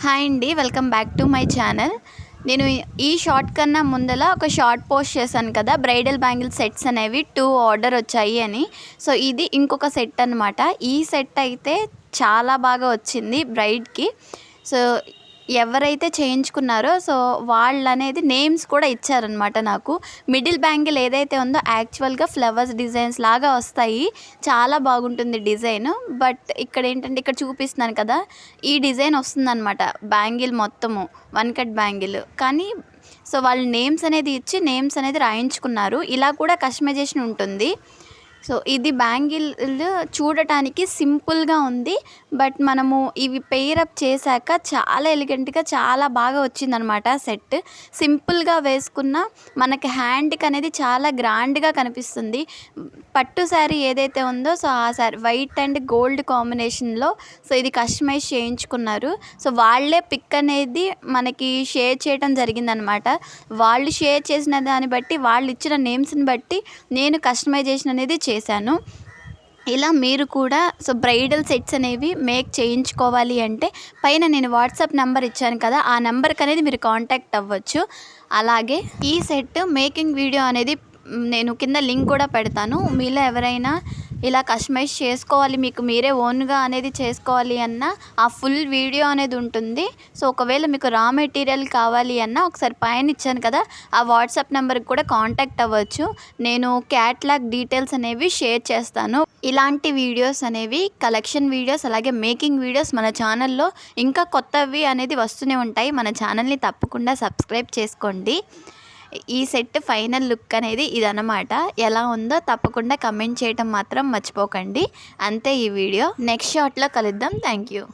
Hi అండి, welcome back to my channel. నేను ఈ షార్ట్ కన్నా ముందల ఒక షార్ట్ పోస్ట్ చేశాను కదా, బ్రైడల్ బ్యాంగిల్ సెట్స్ అనేవి 2 ఆర్డర్ వచ్చాయి అని. సో ఇది ఇంకొక సెట్ అనమాట. ఈ సెట్ అయితే చాలా బాగా వచ్చింది బ్రైడ్కి. సో ఎవరైతే చేయించుకున్నారో సో వాళ్ళనేది నేమ్స్ కూడా ఇచ్చారనమాట నాకు. మిడిల్ బ్యాంగిల్ ఏదైతే ఉందో యాక్చువల్గా ఫ్లవర్స్ డిజైన్స్ లాగా వస్తాయి, చాలా బాగుంటుంది డిజైన్. బట్ ఇక్కడ ఏంటంటే ఇక్కడ చూపిస్తున్నాను కదా, ఈ డిజైన్ వస్తుందన్నమాట బ్యాంగిల్ మొత్తము, వన్ కట్ బ్యాంగిల్. కానీ సో వాళ్ళు నేమ్స్ అనేది ఇచ్చి నేమ్స్ అనేది రాయించుకున్నారు. ఇలా కూడా కస్టమైజేషన్ ఉంటుంది. సో ఇది బ్యాంగిల్ చూడటానికి సింపుల్గా ఉంది, బట్ మనము ఇవి పెయిరప్ చేశాక చాలా ఎలిగెంట్గా చాలా బాగా వచ్చిందనమాట సెట్. సింపుల్గా వేసుకున్న మనకి హ్యాండ్కి అనేది చాలా గ్రాండ్గా కనిపిస్తుంది. పట్టు శారీ ఏదైతే ఉందో సో ఆ శారీ వైట్ అండ్ గోల్డ్ కాంబినేషన్లో సో ఇది కస్టమైజ్ చేయించుకున్నారు. సో వాళ్ళే పిక్ అనేది మనకి షేర్ చేయడం జరిగిందనమాట. వాళ్ళు షేర్ చేసిన దాన్ని బట్టి, వాళ్ళు ఇచ్చిన నేమ్స్ని బట్టి నేను కస్టమైజేషన్ అనేది చేశాను. ఇలా మీరు కూడా సో బ్రైడల్ సెట్స్ అనేవి మేక్ చేయించుకోవాలి అంటే పైన నేను వాట్సాప్ నెంబర్ ఇచ్చాను కదా, ఆ నెంబర్కి అనేది మీరు కాంటాక్ట్ అవ్వచ్చు. అలాగే ఈ సెట్ మేకింగ్ వీడియో అనేది నేను కింద లింక్ కూడా పెడతాను. మీలో ఎవరైనా ఇలా కస్టమైజ్ చేసుకోవాలి, మీకు మీరే ఓన్గా అనేది చేసుకోవాలి అన్న ఆ ఫుల్ వీడియో అనేది ఉంటుంది. సో ఒకవేళ మీకు రా మెటీరియల్ కావాలి అన్న ఒకసారి పైన ఇచ్చాను కదా, ఆ వాట్సాప్ నెంబర్కి కూడా కాంటాక్ట్ అవ్వచ్చు. నేను క్యాట్లాగ్ డీటెయిల్స్ అనేవి షేర్ చేస్తాను. ఇలాంటి వీడియోస్ అనేవి, కలెక్షన్ వీడియోస్ అలాగే మేకింగ్ వీడియోస్ మన ఛానల్లో ఇంకా కొత్తవి అనేది వస్తూనే ఉంటాయి. మన ఛానల్ని తప్పకుండా సబ్స్క్రైబ్ చేసుకోండి. ఈ సెట్ ఫైనల్ లుక్ అనేది ఇదన్నమాట. ఎలా ఉందో తప్పకుండా కమెంట్ చేయటం మాత్రం మర్చిపోకండి. అంతే ఈ వీడియో. నెక్స్ట్ షార్ట్లో కలుద్దాం. Thank you.